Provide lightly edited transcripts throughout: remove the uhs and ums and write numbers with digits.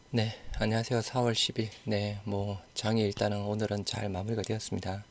네, 안녕하세요. 4월 10일. 네, 장이 일단은 오늘은 잘 마무리가 되었습니다.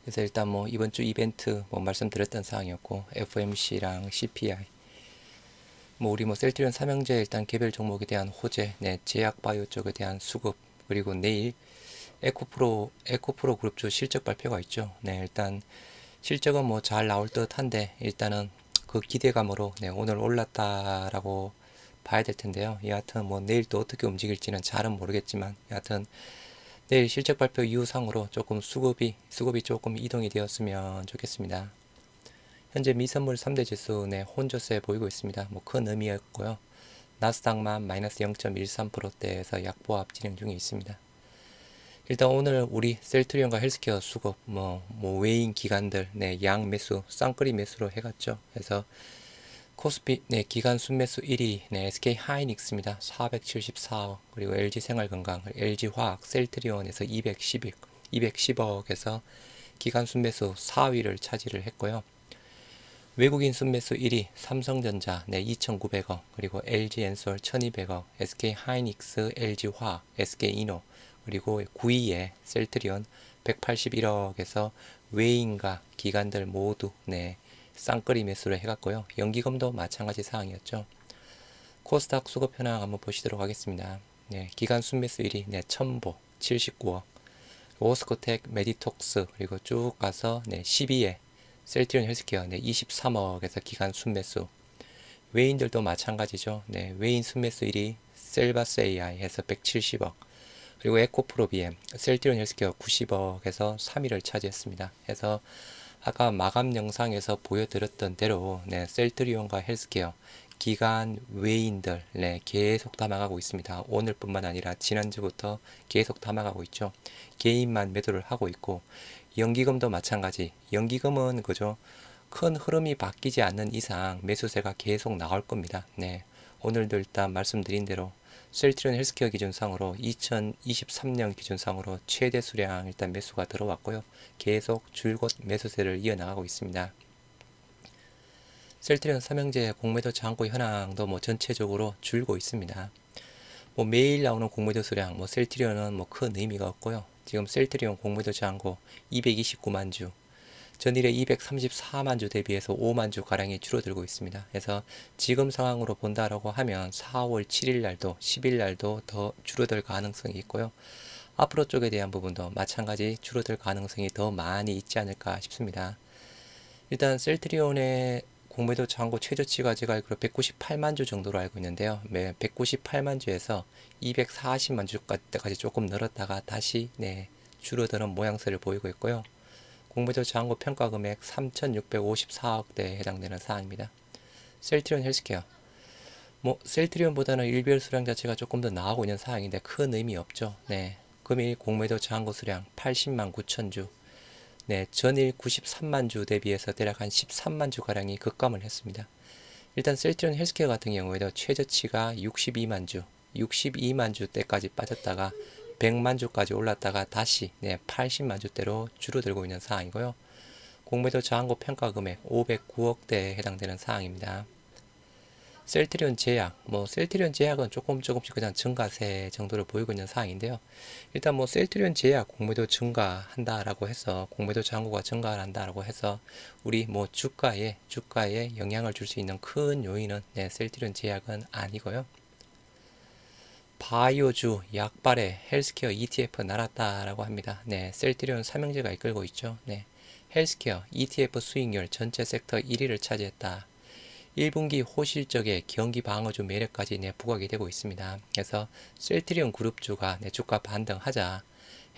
그래서 일단 이번 주 이벤트 말씀드렸던 사항이었고, FOMC랑 CPI, 우리 셀트리온 삼형제 일단 개별 종목에 대한 호재, 네, 제약바이오 쪽에 대한 수급, 그리고 내일 에코프로 그룹주 실적 발표가 있죠. 네, 일단 실적은 잘 나올 듯한데 일단은 그 기대감으로 네, 오늘 올랐다라고 봐야 될 텐데요. 여하튼 내일 또 어떻게 움직일지는 잘은 모르겠지만 여하튼 내일 실적 발표 이후상으로 조금 수급이 조금 이동이 되었으면 좋겠습니다. 현재 미선물 3대 지수 네, 혼조세 보이고 있습니다. 큰 의미였고요. 나스닥만 마이너스 0.13%대에서 약보합 진행 중에 있습니다. 일단 오늘 우리 셀트리온과 헬스케어 수급 외인 기관들 네, 양 매수 쌍끌이 매수로 해갔죠. 그래서 코스피 네, 기간 순매수 1위 네, SK 하이닉스입니다. 474억 그리고 LG 생활건강 LG 화학 셀트리온에서 210억에서 기간 순매수 4위를 차지를 했고요. 외국인 순매수 1위 삼성전자 네, 2,900억 그리고 LG엔솔 1,200억 SK 하이닉스 LG화학 SK이노 그리고 9위에 셀트리온 181억에서 외인과 기관들 모두 네, 쌍끌이 매수를 해갔고요. 연기금도 마찬가지 사항이었죠. 코스닥 수급 현황 한번 보시도록 하겠습니다. 네, 기간 순매수 1위 네, 첨보 79억 오스코텍 메디톡스 그리고 쭉 가서 네, 12에 셀트리온 헬스케어 네, 23억에서 기간 순매수 외인들도 마찬가지죠. 네, 외인 순매수 1위 셀바스 AI 해서 170억 그리고 에코프로 BM 셀트리온 헬스케어 90억에서 3위를 차지했습니다. 해서 아까 마감 영상에서 보여드렸던 대로 네, 셀트리온과 헬스케어 기간 외인들 네, 계속 담아가고 있습니다. 오늘뿐만 아니라 지난주부터 계속 담아가고 있죠. 개인만 매도를 하고 있고 연기금도 마찬가지. 연기금은 그죠. 큰 흐름이 바뀌지 않는 이상 매수세가 계속 나올 겁니다. 네. 오늘도 일단 말씀드린 대로 셀트리온 헬스케어 기준상으로 2023년 기준상으로 최대 수량 일단 매수가 들어왔고요. 계속 줄곧 매수세를 이어나가고 있습니다. 셀트리온 삼형제 공매도 잔고 현황도 전체적으로 줄고 있습니다. 매일 나오는 공매도 수량 셀트리온은 큰 의미가 없고요. 지금 셀트리온 공매도 잔고 229만 주 전일에 234만 주 대비해서 5만 주 가량이 줄어들고 있습니다. 그래서 지금 상황으로 본다라고 하면 4월 7일 날도 10일 날도 더 줄어들 가능성이 있고요. 앞으로 쪽에 대한 부분도 마찬가지 줄어들 가능성이 더 많이 있지 않을까 싶습니다. 일단 셀트리온의 공매도 잔고 최저치가 제가 알기로 198만 주 정도로 알고 있는데요. 198만 주에서 240만 주까지 조금 늘었다가 다시 네, 줄어드는 모양새를 보이고 있고요. 공매도 잔고 평가 금액 3,654억대에 해당되는 사항입니다. 셀트리온 헬스케어 셀트리온보다는 일별 수량 자체가 조금 더 나오고 있는 사항인데 큰 의미 없죠. 네, 금일 공매도 잔고 수량 80만 9천 주 네, 전일 93만 주 대비해서 대략 한 13만 주 가량이 급감을 했습니다. 일단 셀트리온 헬스케어 같은 경우에도 최저치가 62만 주, 62만 주대까지 빠졌다가 100만 주까지 올랐다가 다시 네, 80만 주대로 줄어들고 있는 상황이고요. 공매도 저항고 평가 금액 509억대에 해당되는 사항입니다. 셀트리온 제약, 셀트리온 제약은 조금씩 그냥 증가세 정도를 보이고 있는 상황인데요. 일단 셀트리온 제약 공매도 증가한다라고 해서 공매도 잔고가 증가한다라고 해서 우리 주가에 영향을 줄 수 있는 큰 요인은 네, 셀트리온 제약은 아니고요. 바이오주, 약발의 헬스케어 ETF 날았다라고 합니다. 네, 셀트리온 삼형제가 이끌고 있죠. 네, 헬스케어 ETF 수익률 전체 섹터 1위를 차지했다. 1분기 호실적의 경기 방어주 매력까지 네, 부각이 되고 있습니다. 그래서 셀트리온 그룹주가 네, 주가 반등하자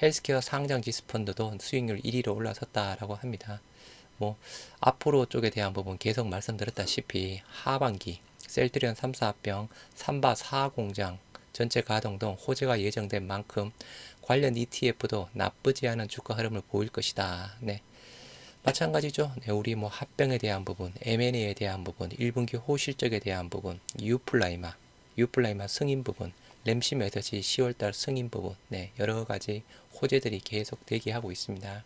헬스케어 상장 지수펀드도 수익률 1위로 올라섰다라고 합니다. 앞으로 쪽에 대한 부분 계속 말씀드렸다시피 하반기 셀트리온 3사합병 3바 4공장 전체 가동 등 호재가 예정된 만큼 관련 ETF도 나쁘지 않은 주가 흐름을 보일 것이다. 네. 마찬가지죠. 네, 우리 합병에 대한 부분, M&A에 대한 부분, 1분기 호실적에 대한 부분, 유플라이마 승인 부분, 램시 메서지 10월달 승인 부분, 네, 여러 가지 호재들이 계속 대기하고 있습니다.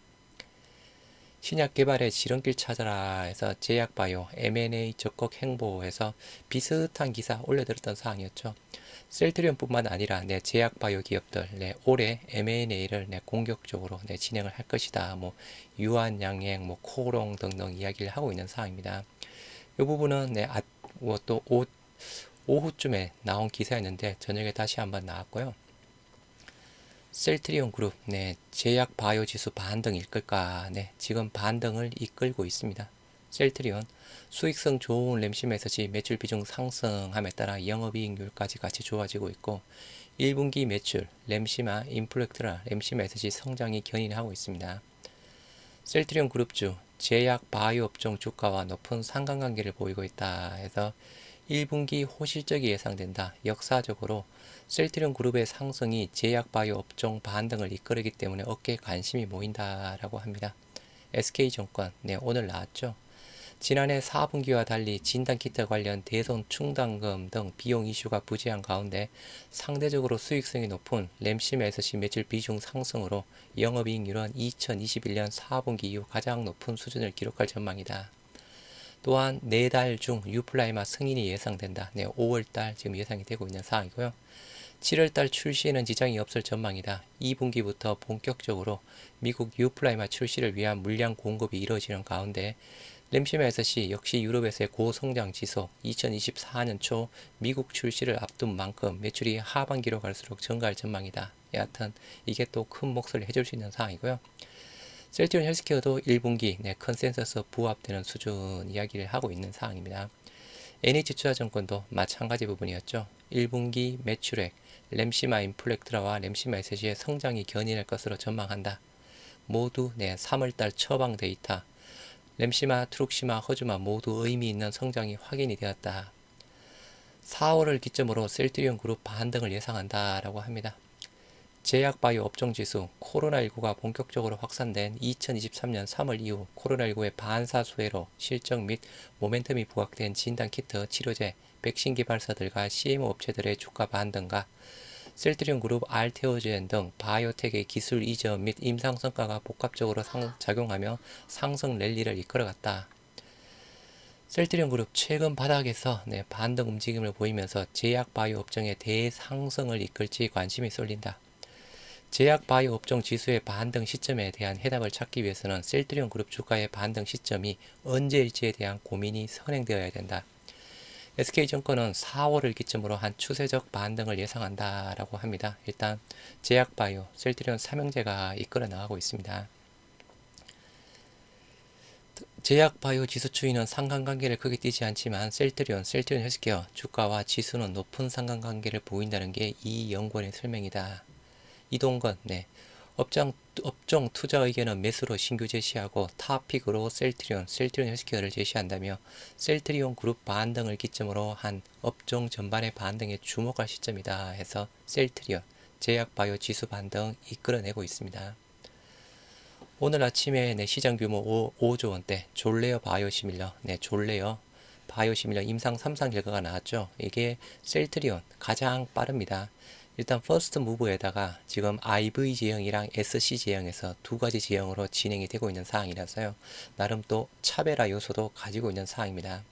신약 개발의 지름길 찾아라 해서 제약바이오 M&A 적극 행보해서 비슷한 기사 올려드렸던 사항이었죠. 셀트리온뿐만 아니라 제약바이오 기업들 올해 M&A를 공격적으로 진행을 할 것이다. 뭐 유한양행, 뭐 코롱 등등 이야기를 하고 있는 사항입니다. 이 부분은 또 오후쯤에 나온 기사였는데 저녁에 다시 한번 나왔고요. 셀트리온 그룹, 제약 바이오 지수 반등 이끌까? 지금 반등을 이끌고 있습니다. 셀트리온 수익성 좋은 램심 SSG 매출 비중 상승함에 따라 영업이익률까지 같이 좋아지고 있고 1분기 매출 램시마 인플렉트라 램시마 SSG 성장이 견인하고 있습니다. 셀트리온 그룹주 제약 바이오 업종 주가와 높은 상관관계를 보이고 있다 해서 1분기 호실적이 예상된다. 역사적으로 셀트리온 그룹의 상승이 제약 바이오 업종 반등을 이끌기 때문에 업계에 관심이 모인다라고 합니다. SK증권 오늘 나왔죠. 지난해 4분기와 달리 진단키트 관련 대손 충당금 등 비용 이슈가 부재한 가운데 상대적으로 수익성이 높은 램심 SC 매출 비중 상승으로 영업이익률은 2021년 4분기 이후 가장 높은 수준을 기록할 전망이다. 또한 4달 중 유플라이마 승인이 예상된다. 5월달 지금 예상이 되고 있는 상황이고요. 7월달 출시에는 지장이 없을 전망이다. 2분기부터 본격적으로 미국 유플라이마 출시를 위한 물량 공급이 이뤄지는 가운데 램시마 SC 역시 유럽에서의 고성장 지속 2024년 초 미국 출시를 앞둔 만큼 매출이 하반기로 갈수록 증가할 전망이다. 여하튼 이게 또 큰 몫을 해줄 수 있는 상황이고요. 셀트리온 헬스케어도 1분기 컨센서스 부합되는 수준 이야기를 하고 있는 상황입니다. NH투자증권도 마찬가지 부분이었죠. 1분기 매출액 램시마 인플렉트라와 램시마 SC의 성장이 견인할 것으로 전망한다. 모두 3월달 처방 데이터 램시마, 트룩시마, 허즈마 모두 의미 있는 성장이 확인이 되었다. 4월을 기점으로 셀트리온 그룹 반등을 예상한다라고 합니다. 제약바이오 업종지수 코로나19가 본격적으로 확산된 2023년 3월 이후 코로나19의 반사수혜로 실적 및 모멘텀이 부각된 진단키트, 치료제, 백신 개발사들과 CMO 업체들의 주가 반등과 셀트리온 그룹 알테오젠 등 바이오텍의 기술 이전 및 임상 성과가 복합적으로 작용하며 상승 랠리를 이끌어갔다. 셀트리온 그룹 최근 바닥에서 반등 움직임을 보이면서 제약 바이오 업종의 대상승을 이끌지 관심이 쏠린다. 제약 바이오 업종 지수의 반등 시점에 대한 해답을 찾기 위해서는 셀트리온 그룹 주가의 반등 시점이 언제일지에 대한 고민이 선행되어야 된다. SK증권은 4월을 기점으로 한 추세적 반등을 예상한다라고 합니다. 일단 제약바이오, 셀트리온 삼형제가 이끌어 나가고 있습니다. 제약바이오 지수 추이는 상관관계를 크게 띄지 않지만 셀트리온 헬스케어 주가와 지수는 높은 상관관계를 보인다는 게 이 연구원의 설명이다. 이동건, 업종 투자 의견은 매수로 신규 제시하고 탑픽으로 셀트리온 헬스케어를 제시한다며 셀트리온 그룹 반등을 기점으로 한 업종 전반의 반등에 주목할 시점이다 해서 셀트리온 제약바이오 지수 반등 이끌어내고 있습니다. 오늘 아침에 시장 규모 5조 원대 졸레어 바이오시밀러 졸레어 바이오시밀러 임상 3상 결과가 나왔죠. 이게 셀트리온 가장 빠릅니다. 일단 퍼스트 무브에다가 지금 IV 제형이랑 SC 제형에서 두 가지 제형으로 진행이 되고 있는 상황이라서요. 나름 또 차별화 요소도 가지고 있는 상황입니다.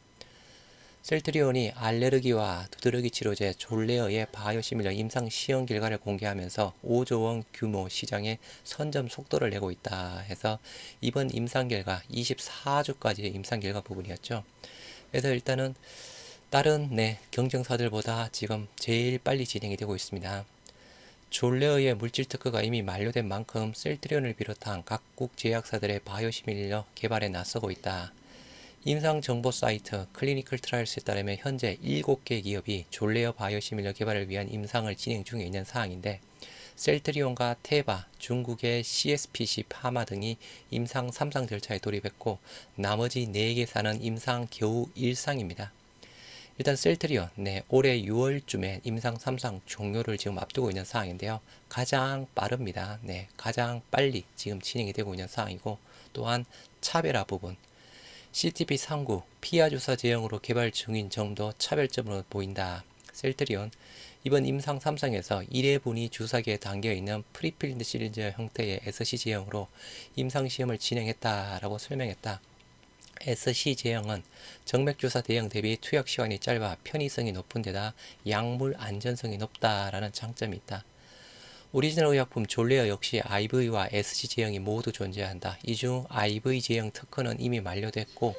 셀트리온이 알레르기와 두드러기 치료제 졸레어의 바이오시밀러 임상 시험 결과를 공개하면서 5조 원 규모 시장에 선점 속도를 내고 있다 해서 이번 임상 결과 24주까지의 임상 결과 부분이었죠. 그래서 일단은 다른 경쟁사들보다 지금 제일 빨리 진행이 되고 있습니다. 졸레어의 물질 특허가 이미 만료된 만큼 셀트리온을 비롯한 각국 제약사들의 바이오시밀러 개발에 나서고 있다. 임상 정보 사이트 클리니컬 트라이얼스에 따르면 현재 7개 기업이 졸레어 바이오시밀러 개발을 위한 임상을 진행 중에 있는 사항인데 셀트리온과 테바, 중국의 CSPC 파마 등이 임상 3상 절차에 돌입했고 나머지 4개사는 임상 겨우 1상입니다. 일단 셀트리온 올해 6월쯤에 임상 3상 종료를 지금 앞두고 있는 상황인데요. 가장 빠릅니다. 가장 빨리 지금 진행이 되고 있는 상황이고 또한 차별화 부분 CTP 상구 피하 주사 제형으로 개발 중인 점도 차별점으로 보인다. 셀트리온 이번 임상 3상에서 1회분이 주사기에 담겨 있는 프리필드 시리즈 형태의 SC 제형으로 임상 시험을 진행했다라고 설명했다. SC 제형은 정맥주사 대형 대비 투약 시간이 짧아 편의성이 높은 데다 약물 안전성이 높다라는 장점이 있다. 오리지널 의약품 졸레어 역시 IV와 SC 제형이 모두 존재한다. 이 중 IV 제형 특허는 이미 만료됐고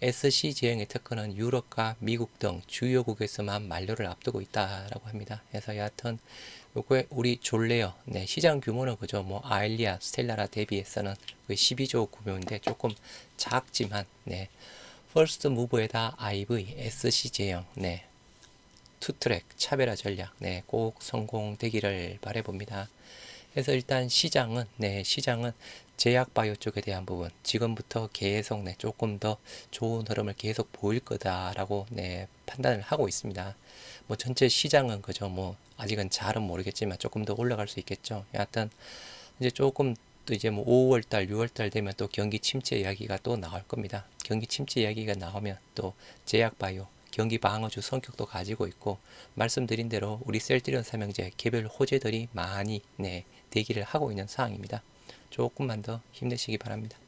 SC 제형의 특허는 유럽과 미국 등 주요국에서만 만료를 앞두고 있다라고 합니다. 그래서 여하튼 요거에 우리 졸레어 시장 규모는 그죠 뭐 아일리아, 스텔라라 대비해서는 거의 12조 규모인데 조금 작지만 퍼스트 무브에다 IV, SC 제형 투트랙 차별화 전략 꼭 성공되기를 바라봅니다. 그래서 일단 시장은 제약바이오 쪽에 대한 부분 지금부터 계속 조금 더 좋은 흐름을 계속 보일 거다라고 판단을 하고 있습니다. 뭐 전체 시장은 그죠 뭐 아직은 잘은 모르겠지만 조금 더 올라갈 수 있겠죠. 여하튼 이제 조금 또 이제 뭐 5월달, 6월달 되면 또 경기 침체 이야기가 또 나올 겁니다. 경기 침체 이야기가 나오면 또 제약바이오 경기 방어주 성격도 가지고 있고 말씀드린 대로 우리 셀트리온 삼형제 개별 호재들이 많이 대기를 하고 있는 상황입니다. 조금만 더 힘내시기 바랍니다.